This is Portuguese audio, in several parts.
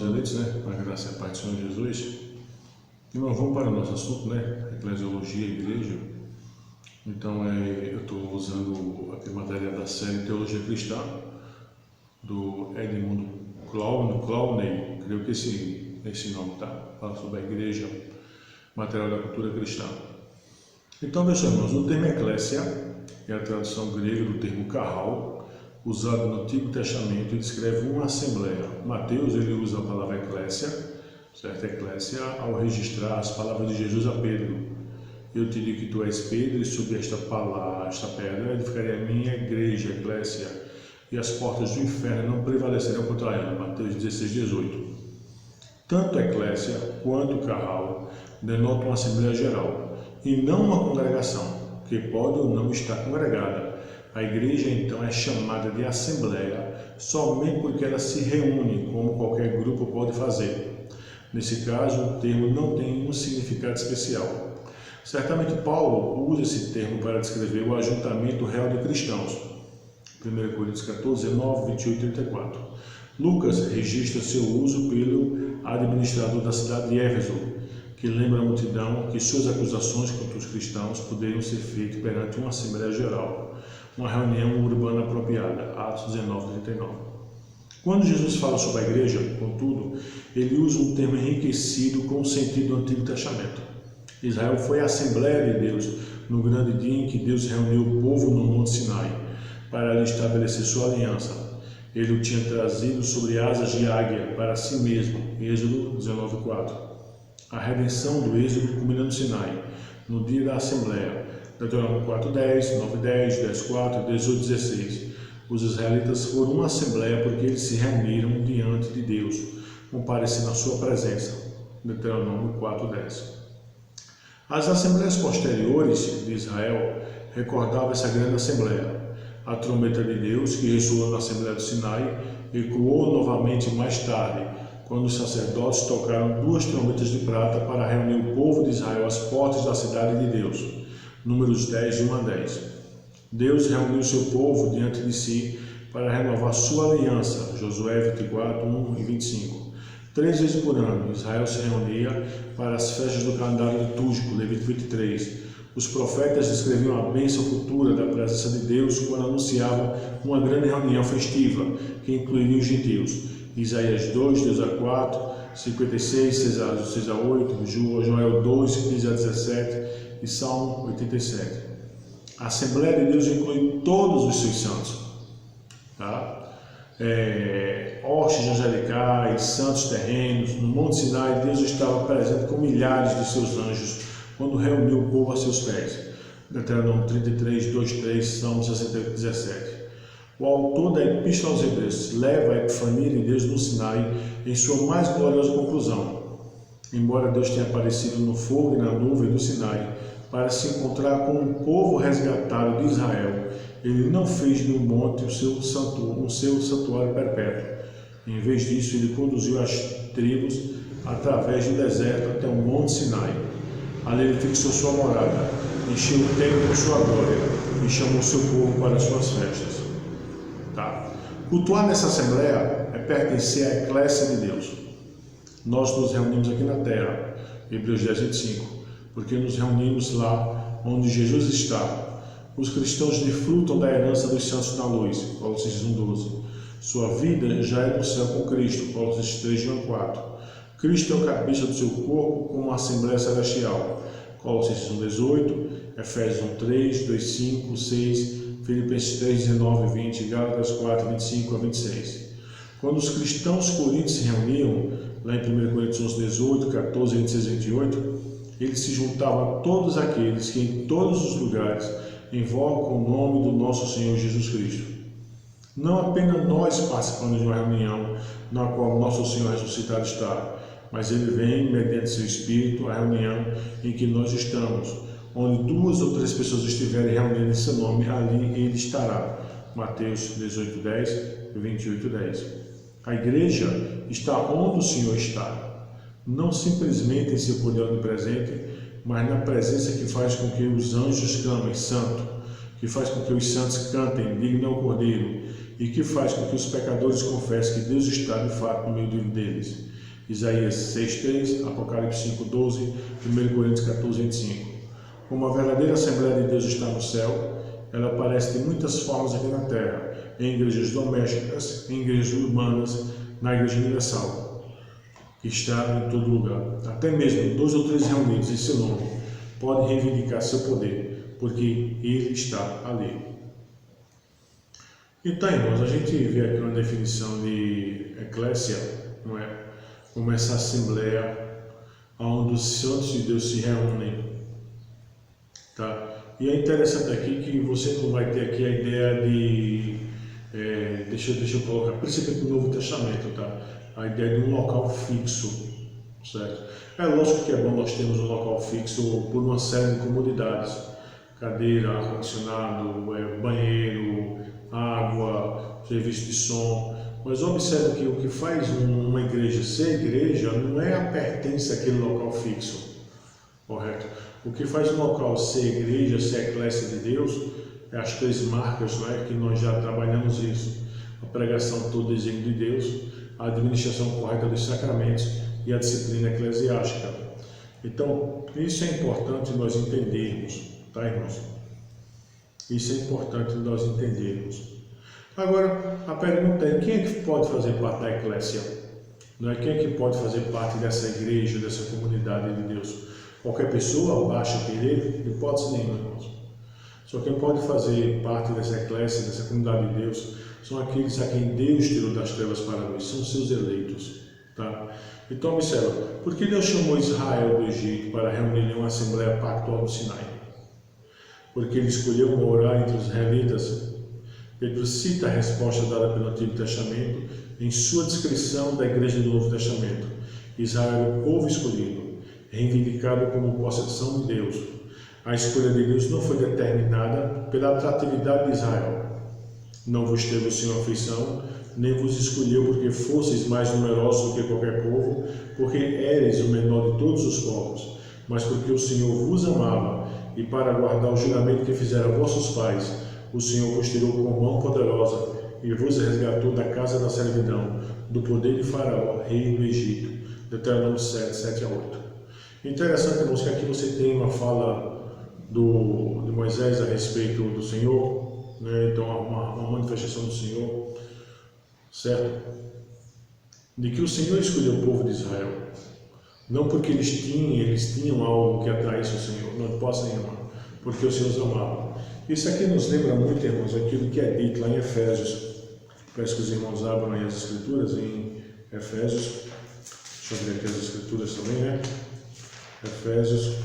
eleitos, né? Com a graça e a paz do Senhor Jesus. E nós vamos para o nosso assunto, né? Eclesiologia, igreja. Então, eu estou usando aquele material da série Teologia Cristã, do Edmund Clowney, creio que esse nome, tá? Fala sobre a igreja, material da cultura cristã. Então, meus irmãos, o termo eclésia é a tradução grega do termo carral, usado no Antigo Testamento e descreve uma assembleia. Mateus, ele usa a palavra eclésia, certo? Eclésia, ao registrar as palavras de Jesus a Pedro. Eu te digo que tu és Pedro, e sobre esta pedra edificarei a minha igreja, eclésia, e as portas do inferno não prevalecerão contra ela. Mateus 16, 18. Tanto a eclésia quanto o carral denotam uma assembleia geral, e não uma congregação, que pode ou não estar congregada. A igreja, então, é chamada de assembleia somente porque ela se reúne, como qualquer grupo pode fazer. Nesse caso, o termo não tem um significado especial. Certamente Paulo usa esse termo para descrever o ajuntamento real de cristãos. 1 Coríntios 14, 19, 28 e 34. Lucas registra seu uso pelo administrador da cidade de Éfeso, que lembra a multidão que suas acusações contra os cristãos poderiam ser feitas perante uma Assembleia Geral, uma reunião urbana apropriada, Atos 19, 39. Quando Jesus fala sobre a igreja, contudo, ele usa um termo enriquecido com o sentido do Antigo Testamento. Israel foi a Assembleia de Deus no grande dia em que Deus reuniu o povo no Monte Sinai para lhe estabelecer sua aliança. Ele o tinha trazido sobre asas de águia para si mesmo, Êxodo 19, 4. A redenção do Êxodo culmina no Sinai, no dia da Assembleia, Deuteronômio 4:10, 9:10, 10:4 e 18:16. Os israelitas foram uma assembleia porque eles se reuniram diante de Deus, comparecendo à sua presença, Deuteronômio 4:10. As assembleias posteriores de Israel recordavam essa grande assembleia. A trombeta de Deus, que ressoou na Assembleia do Sinai, ecoou novamente mais tarde, quando os sacerdotes tocaram 2 trombetas de prata para reunir o povo de Israel às portas da cidade de Deus. Números 10, de 1 a 10. Deus reuniu seu povo diante de si para renovar sua aliança. Josué 24, 1 e 25. 3 vezes por ano, Israel se reunia para as festas do calendário litúrgico, Levítico 23. Os profetas descreviam a bênção futura da presença de Deus quando anunciavam uma grande reunião festiva, que incluiria os gentios. Isaías 2, 2 a 4, 56, 6 a 8, Joel 2, 15 a 17 e Salmo 87. A Assembleia de Deus inclui todos os seus santos, tá? Hostes angelicais, santos terrenos. No Monte Sinai, Deus estava presente com milhares de seus anjos quando reuniu o povo a seus pés. Deuteronômio 33, 2, 3, Salmo 68, 17. O autor da Epístola aos Hebreus leva a epifania de Deus no Sinai em sua mais gloriosa conclusão. Embora Deus tenha aparecido no fogo e na nuvem do Sinai para se encontrar com o povo resgatado de Israel, ele não fez no monte um seu santuário perpétuo. Em vez disso, ele conduziu as tribos através do deserto até o Monte Sinai. Ali ele fixou sua morada, encheu o templo com sua glória e chamou seu povo para as suas festas. Tá. Cultuar nessa assembleia é pertencer à eclésia de Deus. Nós nos reunimos aqui na terra, Hebreus 10, 25, porque nos reunimos lá onde Jesus está. Os cristãos desfrutam da herança dos santos na luz, Colossenses 1:12. Sua vida já é no céu com Cristo, Colossenses 3, 4. Cristo é o cabeça do seu corpo como uma assembleia celestial, Colossenses 1:18, Efésios 1:3, 2:5, 6, Filipenses 3:19, 20, Gálatas 4, 25 a 26. Quando os cristãos coríntios se reuniam, lá em 1 Coríntios 11:18, 14, 26 e 28, eles se juntavam a todos aqueles que em todos os lugares invocam o nome do nosso Senhor Jesus Cristo. Não apenas nós participamos de uma reunião na qual nosso Senhor ressuscitado está, mas ele vem, mediante seu Espírito, à reunião em que nós estamos. Onde 2 ou 3 pessoas estiverem reunidas em seu nome, ali ele estará. Mateus 18:10 e 28:10. A igreja está onde o Senhor está, não simplesmente em seu poder onipresente, mas na presença que faz com que os anjos clamem santo, que faz com que os santos cantem digno ao Cordeiro, e que faz com que os pecadores confessem que Deus está de fato no meio deles. Isaías 6:3, Apocalipse 5:12, 1 Coríntios 14:25. Como a verdadeira Assembleia de Deus está no céu, ela aparece de muitas formas aqui na terra, em igrejas domésticas, em igrejas urbanas, na Igreja Universal, que está em todo lugar. Até mesmo 2 ou 3 reunidos em seu nome podem reivindicar seu poder, porque Ele está ali. Então, irmãos, a gente vê aqui uma definição de eclésia, não é? Como essa assembleia onde os santos de Deus se reúnem, tá? E é interessante aqui que você não vai ter aqui a ideia de, deixa eu colocar, principalmente no Novo Testamento, tá? A ideia de um local fixo, certo? É lógico que é bom nós termos um local fixo por uma série de comodidades, cadeira, ar-condicionado, banheiro, água, serviço de som, mas observe que o que faz uma igreja ser igreja não é a pertença àquele local fixo, correto? O que faz um local ser igreja, ser eclésia de Deus, é as 3 marcas, não é? Que nós já trabalhamos isso: a pregação todo desígnio de Deus, a administração correta dos sacramentos e a disciplina eclesiástica. Então, isso é importante nós entendermos, tá, irmãos? Isso é importante nós entendermos. Agora, a pergunta é: quem é que pode fazer parte da eclésia? Não é? Quem é que pode fazer parte dessa igreja, dessa comunidade de Deus? Qualquer pessoa basta querer? Hipótese nenhuma, irmãos. Só quem pode fazer parte dessa eclésia, dessa comunidade de Deus, são aqueles a quem Deus tirou das trevas para a luz, são seus eleitos, tá? Então, observa, por que Deus chamou Israel do Egito para reunir em uma assembleia pactual do Sinai? Porque Ele escolheu morar entre os israelitas. Pedro cita a resposta dada pelo Antigo Testamento em sua descrição da igreja do Novo Testamento. Israel é o povo escolhido, reivindicado como possessão de Deus. A escolha de Deus não foi determinada pela atratividade de Israel. Não vos teve o Senhor aflição, nem vos escolheu porque fosseis mais numerosos do que qualquer povo, porque éreis o menor de todos os povos, mas porque o Senhor vos amava, e para guardar o juramento que fizeram vossos pais, o Senhor vos tirou com mão poderosa e vos resgatou da casa da servidão, do poder de Faraó, rei do Egito. Deuteronômio 7, 7 a 8. Interessante, irmãos, que aqui você tem uma fala de Moisés a respeito do Senhor, né? Então uma manifestação do Senhor, certo? De que o Senhor escolheu o povo de Israel, não porque eles tinham algo que atraísse o Senhor, não de posse nenhuma, porque o Senhor os amava. Isso aqui nos lembra muito, irmãos, aquilo que é dito lá em Efésios. Peço que os irmãos abram aí as Escrituras em Efésios. Deixa eu ver aqui as Escrituras também, né? Efésios.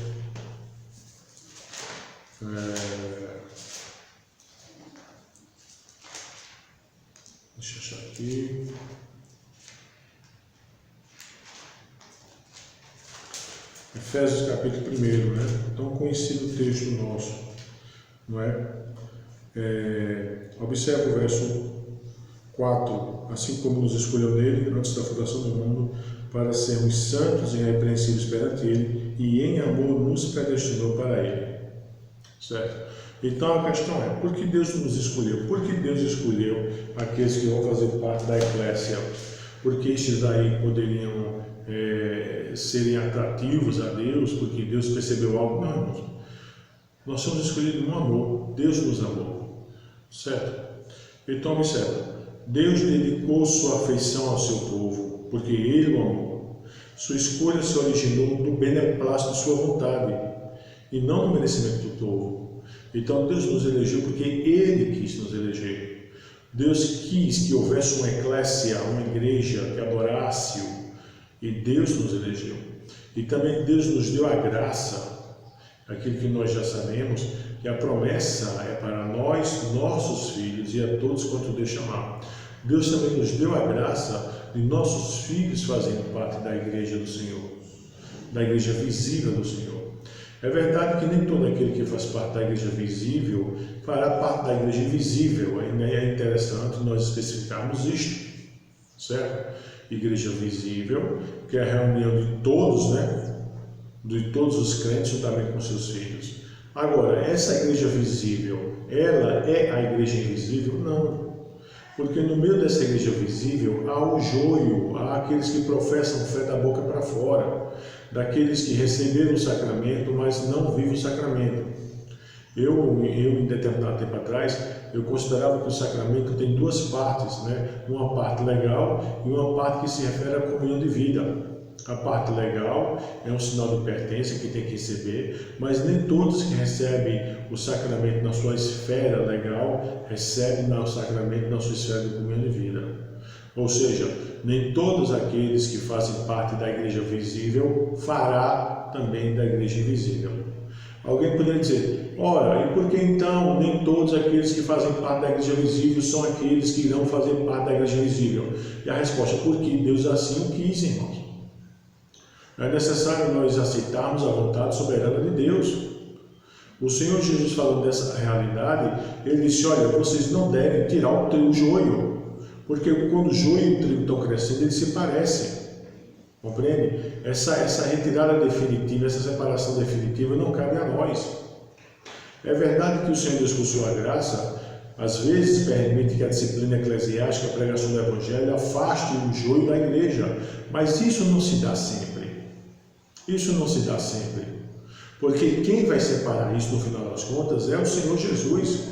Deixa eu achar aqui. Efésios capítulo 1, né? Tão conhecido texto nosso, não é? Observe o verso 4. Assim como nos escolheu nele, antes da fundação do mundo, para sermos santos e irrepreensíveis perante ele, e em amor nos predestinou para ele. Certo? Então a questão é: por que Deus nos escolheu? Por que Deus escolheu aqueles que vão fazer parte da eclésia? Porque estes aí poderiam serem atrativos a Deus, porque Deus percebeu algo? Não, irmãos. Nós somos escolhidos no amor. Deus nos amou. Certo? Então observa. Deus dedicou sua afeição ao seu povo, porque Ele o amou. Sua escolha se originou do beneplácito de sua vontade, e não no merecimento do povo. Então Deus nos elegeu porque Ele quis nos eleger. Deus quis que houvesse uma eclésia, uma igreja que adorasse-o, e Deus nos elegeu. E também Deus nos deu a graça, aquilo que nós já sabemos, que a promessa é para nós, nossos filhos, e a todos quanto Deus chamar. Deus também nos deu a graça de nossos filhos fazerem parte da igreja do Senhor, da igreja visível do Senhor. É verdade que nem todo aquele que faz parte da igreja visível fará parte da igreja invisível. É interessante nós especificarmos isto, certo? Igreja visível, que é a reunião de todos, né? De todos os crentes juntamente com seus filhos. Agora, essa igreja visível, ela é a igreja invisível? Não. Porque no meio dessa igreja visível há o joio, há aqueles que professam fé da boca para fora, daqueles que receberam o sacramento, mas não vivem o sacramento. Eu, em determinado tempo atrás, eu considerava que o sacramento tem duas partes, né? Uma parte legal e uma parte que se refere à comunhão de vida. A parte legal é um sinal de pertença que tem que receber, mas nem todos que recebem o sacramento na sua esfera legal recebem o sacramento na sua esfera de comunhão de vida. Ou seja, nem todos aqueles que fazem parte da igreja visível fará também da igreja invisível. Alguém poderia dizer, ora, e por que então nem todos aqueles que fazem parte da igreja visível são aqueles que irão fazer parte da igreja visível? E a resposta, porque Deus assim o quis, irmãos. É necessário nós aceitarmos a vontade soberana de Deus. O Senhor Jesus, falando dessa realidade, ele disse, olha, vocês não devem tirar o joio, porque quando o joio e o trigo estão crescendo, eles se parecem. Compreende? Essa retirada definitiva, essa separação definitiva não cabe a nós. É verdade que o Senhor Deus, com sua graça, às vezes permite que a disciplina eclesiástica, a pregação do Evangelho, afaste o joio da igreja, mas isso não se dá sempre. Isso não se dá sempre. Porque quem vai separar isso no final das contas é o Senhor Jesus.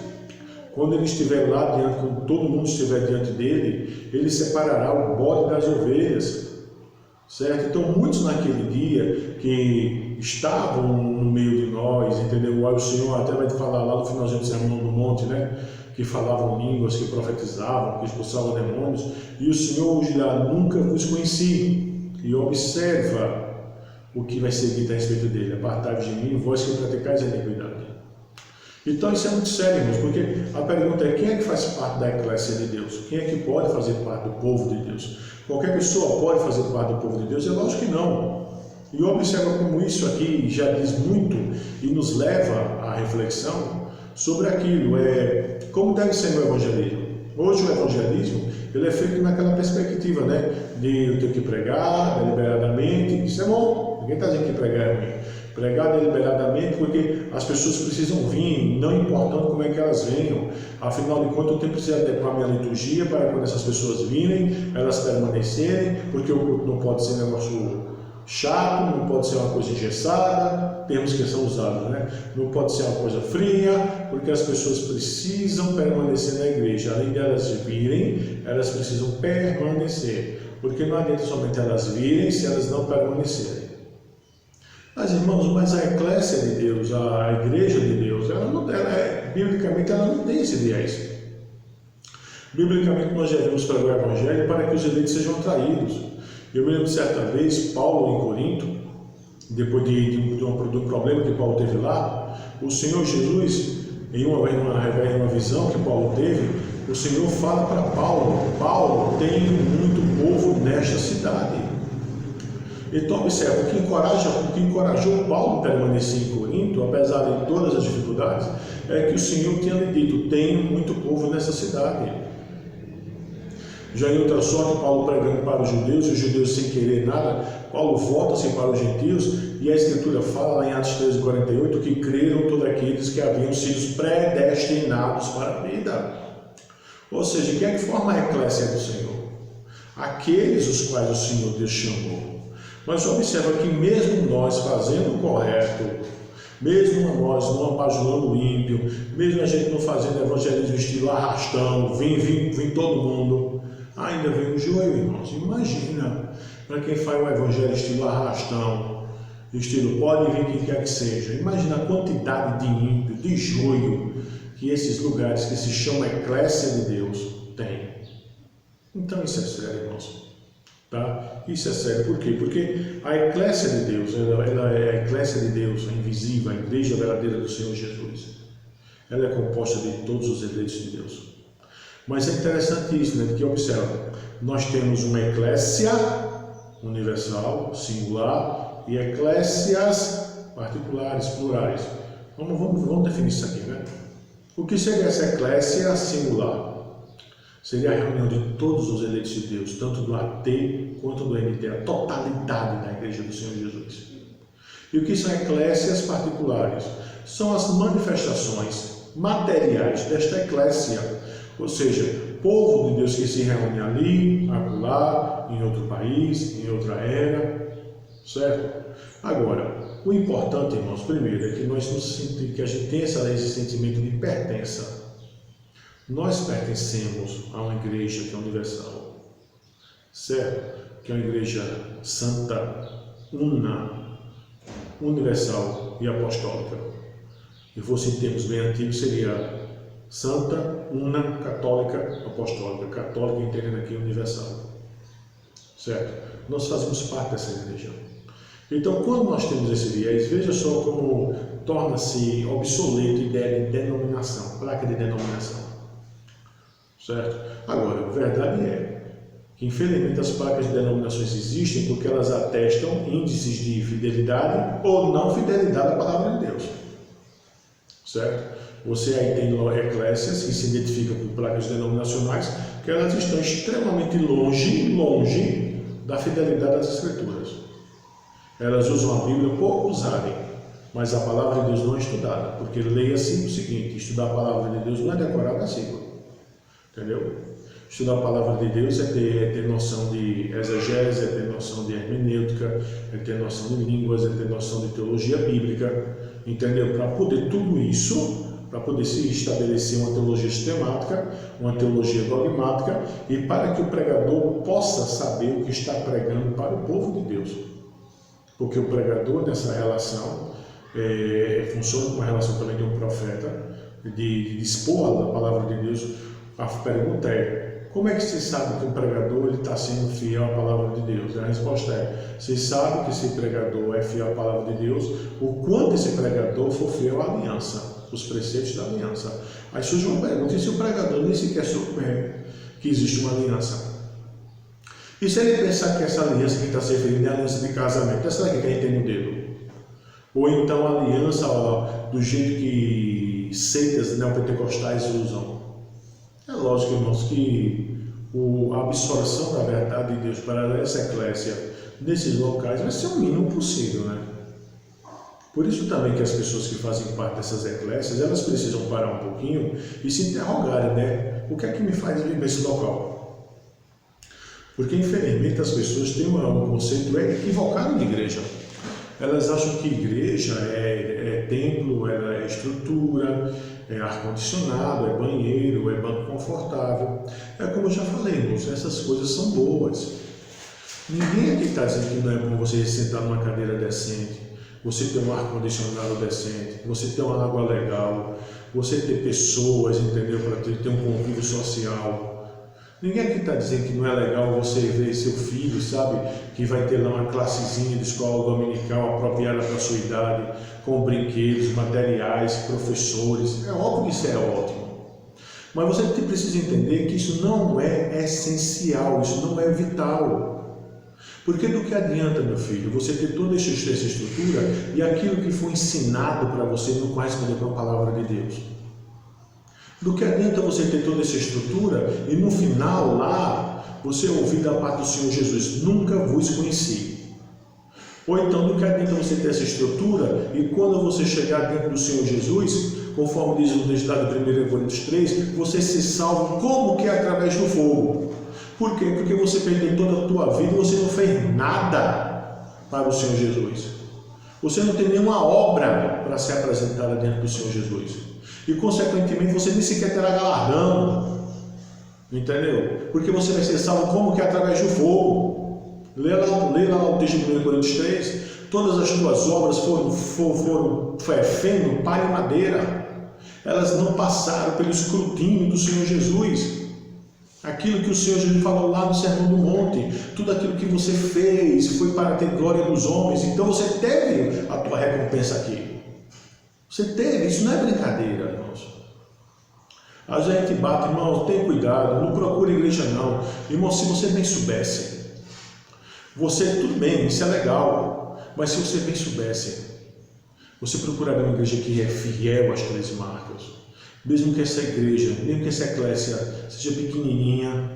Quando ele estiver lá diante, quando todo mundo estiver diante dele, ele separará o bode das ovelhas. Certo? Então, muitos naquele dia que estavam no meio de nós, entendeu? O Senhor até vai falar lá no finalzinho do Sermão do Monte, né? Que falavam línguas, que profetizavam, que expulsavam demônios, e o Senhor os dirá, nunca vos conheci. E observa o que vai ser dito a respeito dele. Apartai-vos de mim, vós que praticais a iniquidade. Então isso é muito sério, irmãos, porque a pergunta é, quem é que faz parte da eclésia de Deus? Quem é que pode fazer parte do povo de Deus? Qualquer pessoa pode fazer parte do povo de Deus? É lógico que não. E observa como isso aqui já diz muito e nos leva à reflexão sobre aquilo, como deve ser o evangelismo. Hoje o evangelismo ele é feito naquela perspectiva, né? De eu ter que pregar deliberadamente, isso é bom, ninguém está dizendo que pregar é ruim. Pregar deliberadamente porque as pessoas precisam vir, não importando como é que elas venham. Afinal de contas, eu tenho que adequar minha liturgia para quando essas pessoas virem, elas permanecerem, porque o culto não pode ser um negócio chato, não pode ser uma coisa engessada, termos que são usados, né? Não pode ser uma coisa fria, porque as pessoas precisam permanecer na igreja. Além de elas virem, elas precisam permanecer, porque não adianta somente elas virem se elas não permanecerem. Mas, irmãos, a eclésia de Deus, a igreja de Deus, biblicamente ela não tem esse viés. Biblicamente nós devemos pregar o Evangelho para que os eleitos sejam atraídos. Eu me lembro de certa vez, Paulo em Corinto, depois de um problema que Paulo teve lá, o Senhor Jesus, em uma visão que Paulo teve, o Senhor fala para Paulo, Paulo, tem muito povo nesta cidade. Então, observa, o que encorajou Paulo a permanecer em Corinto, apesar de todas as dificuldades, é que o Senhor tinha lhe dito, tem muito povo nessa cidade. Já em outra sorte, Paulo pregando para os judeus, e os judeus sem querer nada, Paulo volta-se para os gentios, e a Escritura fala lá em Atos 13:48, que creram todos aqueles que haviam sido predestinados para a vida. Ou seja, quem é que forma a eclésia do Senhor? Aqueles os quais o Senhor Deus chamou. Mas observa que mesmo nós fazendo o correto, mesmo nós não apaziguando o ímpio, mesmo a gente não fazendo evangelismo estilo arrastão, vem todo mundo, ainda vem o joio, irmãos. Imagina, para quem faz o evangelho estilo arrastão, estilo pode vir quem quer que seja, imagina a quantidade de ímpio, de joio, que esses lugares que se chamam eclésia de Deus têm. Então isso é sério, irmãos. Tá? Isso é sério, por quê? Porque a eclésia de Deus, ela é a eclésia de Deus, a invisível, a igreja verdadeira do Senhor Jesus. Ela é composta de todos os eleitos de Deus. Mas é interessante isso, né? Que observa, nós temos uma eclésia universal, singular, e eclésias particulares, plurais. Vamos definir isso aqui, né? O que seria essa eclésia singular? Seria a reunião de todos os eleitos de Deus, tanto do AT quanto do NT, a totalidade da igreja do Senhor Jesus. E o que são eclésias particulares? São as manifestações materiais desta eclésia, ou seja, povo de Deus que se reúne ali, acolá, em outro país, em outra era, certo? Agora, o importante, irmãos, primeiro, é que nós nos sentimos, que a gente tem esse sentimento de pertença. Nós pertencemos a uma igreja que é universal, certo? Que é uma igreja santa, una, universal e apostólica. Se fosse em termos bem antigos, seria santa, una, católica, apostólica. Católica entendendo aqui universal, certo? Nós fazemos parte dessa igreja. Então, quando nós temos esse viés, veja só como torna-se obsoleto a ideia de denominação, placa de denominação, certo? Agora, a verdade é que, infelizmente, as placas de denominações existem porque elas atestam índices de fidelidade ou não fidelidade à palavra de Deus, certo? Você aí tem eclésias que se identificam por placas denominacionais, que elas estão extremamente longe da fidelidade às Escrituras. Elas usam a Bíblia por usarem, mas a palavra de Deus não é estudada, porque leia-se o seguinte: estudar a palavra de Deus não é decorar versículo, entendeu? Estudar a palavra de Deus é ter noção de exegese, é ter noção de hermenêutica, é ter noção de línguas, é ter noção de teologia bíblica, entendeu? Para poder tudo isso, para poder se estabelecer uma teologia sistemática, uma teologia dogmática, e para que o pregador possa saber o que está pregando para o povo de Deus. Porque o pregador, nessa relação, funciona com a relação também de um profeta, de dispor a palavra de Deus. A pergunta é: como é que você sabe que um pregador está sendo fiel à palavra de Deus? A resposta é: você sabe que esse pregador é fiel à palavra de Deus o quanto esse pregador for fiel à aliança, os preceitos da aliança. Aí surge uma pergunta: e se o pregador nem sequer souber que existe uma aliança? E se ele pensar que essa aliança que está se referindo é a aliança de casamento, será que quem tem no dedo? Ou então a aliança do jeito que seitas neopentecostais usam? É lógico, irmãos, que a absorção da verdade de Deus para essa eclésia nesses locais vai ser o mínimo possível, né? Por isso também que as pessoas que fazem parte dessas eclésias, elas precisam parar um pouquinho e se interrogarem, né? O que é que me faz vir nesse local? Porque, infelizmente, as pessoas têm um conceito equivocado de igreja. Elas acham que igreja é templo, é estrutura, é ar-condicionado, é banheiro, é banco confortável. É como eu já falei, irmãos, essas coisas são boas. Ninguém aqui está dizendo que não é bom você sentar numa cadeira decente, você ter um ar-condicionado decente, você ter uma água legal, você ter pessoas, entendeu, para ter um convívio social. Ninguém aqui está dizendo que não é legal você ver seu filho, sabe, que vai ter lá uma classezinha de escola dominical apropriada para a sua idade, com brinquedos, materiais, professores. É óbvio que isso é ótimo. Mas você precisa entender que isso não é essencial, isso não é vital. Porque do que adianta, meu filho, você ter toda essa estrutura e aquilo que foi ensinado para você não corresponder com a palavra de Deus? Do que adianta você ter toda essa estrutura e no final lá você ouvir da parte do Senhor Jesus: nunca vos conheci? Ou então, do que adianta você ter essa estrutura e quando você chegar dentro do Senhor Jesus, conforme diz o texto lá de 1 Coríntios 3, você se salva como que através do fogo? Por quê? Porque você perdeu toda a tua vida e você não fez nada para o Senhor Jesus. Você não tem nenhuma obra para ser apresentada diante do Senhor Jesus. E, consequentemente, você nem sequer terá galardão. Entendeu? Porque você vai ser salvo como que através do fogo. Lê lá o texto de 1 Coríntios 3. Todas as tuas obras foram feno, palha e madeira. Elas não passaram pelo escrutínio do Senhor Jesus. Aquilo que o Senhor Jesus falou lá no Sermão do Monte, tudo aquilo que você fez foi para ter glória dos homens. Então você teve a tua recompensa aqui. Você teve, isso não é brincadeira, irmãos. A gente bate, irmãos, tem cuidado, não procura igreja não. Irmão, se você bem soubesse, tudo bem, isso é legal, mas se você bem soubesse, você procuraria uma igreja que é fiel às 13 marcas. Mesmo que essa igreja, mesmo que essa eclésia seja pequenininha,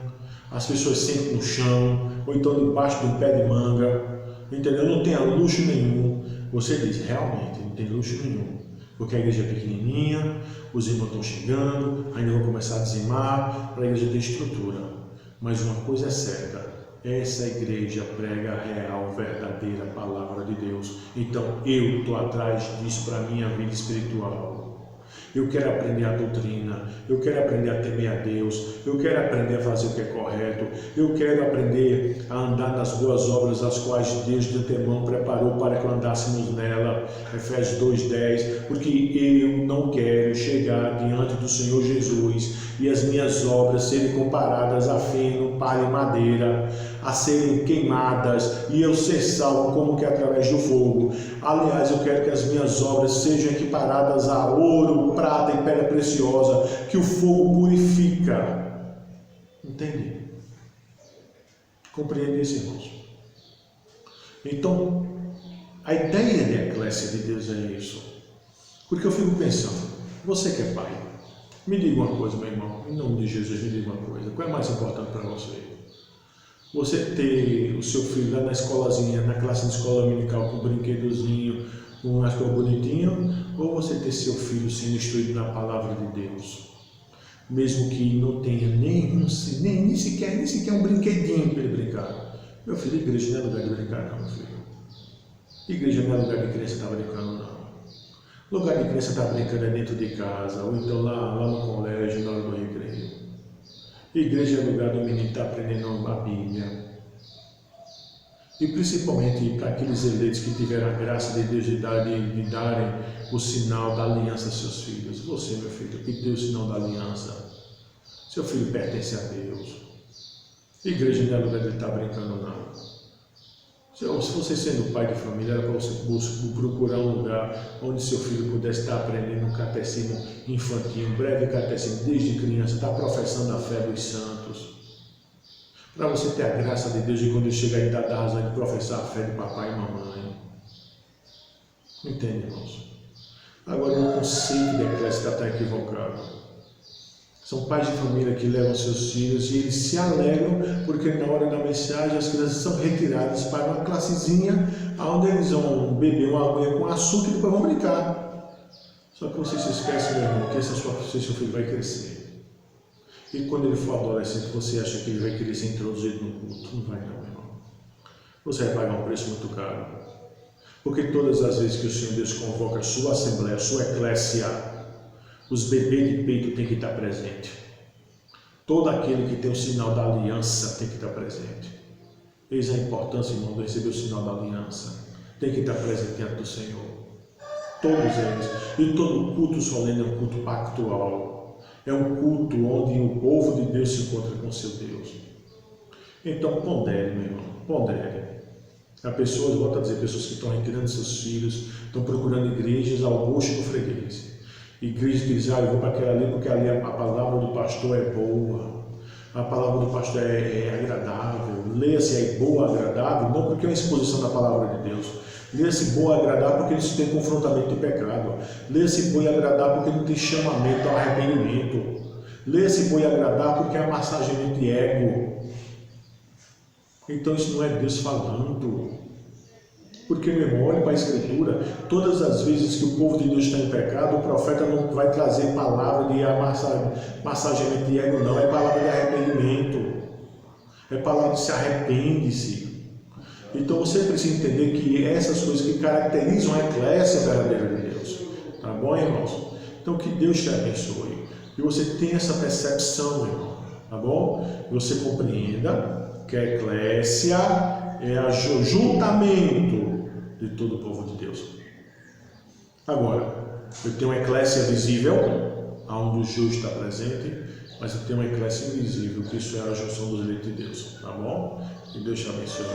as pessoas sentem no chão, ou então debaixo de um pé de manga, entendeu? Não tenha luxo nenhum. Você diz, realmente, não tem luxo nenhum. Porque a igreja é pequenininha, os irmãos estão chegando, ainda vão começar a dizimar, para a igreja ter estrutura. Mas uma coisa é certa, essa igreja prega a real, verdadeira palavra de Deus. Então eu estou atrás disso para a minha vida espiritual. Eu quero aprender a doutrina, eu quero aprender a temer a Deus, eu quero aprender a fazer o que é correto, eu quero aprender a andar nas boas obras as quais Deus de antemão preparou para que andássemos nela, Efésios 2:10, porque eu não quero chegar diante do Senhor Jesus e as minhas obras serem comparadas a feno, palha e madeira, a serem queimadas e eu ser salvo como que através do fogo. Aliás, eu quero que as minhas obras sejam equiparadas a ouro, prata e pedra preciosa, que o fogo purifica. Entende? Compreende isso, irmãos? Então, a ideia de eclésia de Deus é isso. Porque eu fico pensando, você que é pai, me diga uma coisa, meu irmão, em nome de Jesus, me diga uma coisa, qual é mais importante para você? Você ter o seu filho lá na escolazinha, na classe de escola dominical, com um brinquedozinho, com umas coisas bonitinhas, ou você ter seu filho sendo instruído na palavra de Deus, mesmo que não tenha nem sequer um brinquedinho para ele brincar. Meu filho, igreja não é lugar de brincar, não, meu filho. Igreja não é lugar de criança estar brincando, não. Lugar de criança estar brincando é dentro de casa, ou então lá no colégio, na hora do recreio. Igreja é lugar do menino estar aprendendo a Bíblia. E principalmente para aqueles eleitos que tiveram a graça de Deus de darem o sinal da aliança a seus filhos. Você, meu filho, que deu o sinal da aliança. Seu filho pertence a Deus. Igreja não é lugar de ele estar brincando, não. Se você sendo pai de família, era para você procurar um lugar onde seu filho pudesse estar aprendendo um catecismo infantil, um breve catecismo desde criança, estar professando a fé dos santos. Para você ter a graça de Deus e quando ele chegar a idade da razão de professar a fé de papai e mamãe. Entende, irmãos? Agora, o conceito da eclésia está equivocado. São pais de família que levam seus filhos e eles se alegram porque na hora da mensagem as crianças são retiradas para uma classezinha onde eles vão beber uma aguinha com açúcar e depois vão brincar. Só que você se esquece, meu irmão, que seu filho vai crescer. E quando ele for adolescente, você acha que ele vai querer ser introduzido no culto? Não vai não, meu irmão. Você vai pagar um preço muito caro. Porque todas as vezes que o Senhor Deus convoca a sua assembleia, a sua eclésia, os bebês de peito têm que estar presentes. Todo aquele que tem o sinal da aliança tem que estar presente. Eis a importância, irmão, de receber o sinal da aliança. Tem que estar presente diante do Senhor. Todos eles. E todo culto solene é um culto pactual. É um culto onde o povo de Deus se encontra com seu Deus. Então pondere, meu irmão, pondere. Há pessoas, volto a dizer, pessoas que estão retirando seus filhos, estão procurando igrejas ao gosto do freguês. Igreja que diz, eu vou para aquela ali porque ali a palavra do pastor é boa, a palavra do pastor é agradável. Leia-se aí boa, agradável, não porque é uma exposição da palavra de Deus. Leia-se boa, agradável porque eles têm confrontamento de pecado. Leia-se boa e agradável porque não tem chamamento ao arrependimento. Leia-se boa e agradável porque é amassageamento de ego. Então isso não é Deus falando. Porque, meu irmão, olhe para a Escritura, todas as vezes que o povo de Deus está em pecado, o profeta não vai trazer palavra de massageamento de ego, não, é palavra de arrependimento, é palavra de se arrepende-se. Então você precisa entender que essas coisas que caracterizam a eclésia verdadeira de Deus, tá bom, irmãos? Então que Deus te abençoe, e você tenha essa percepção, meu irmão, tá bom? E você compreenda que a eclésia é o ajuntamento de todo o povo de Deus. Agora, eu tenho uma eclésia visível, onde o justo está presente, mas eu tenho uma eclésia invisível, que isso é a junção dos eleitos de Deus, tá bom? Que Deus te abençoe.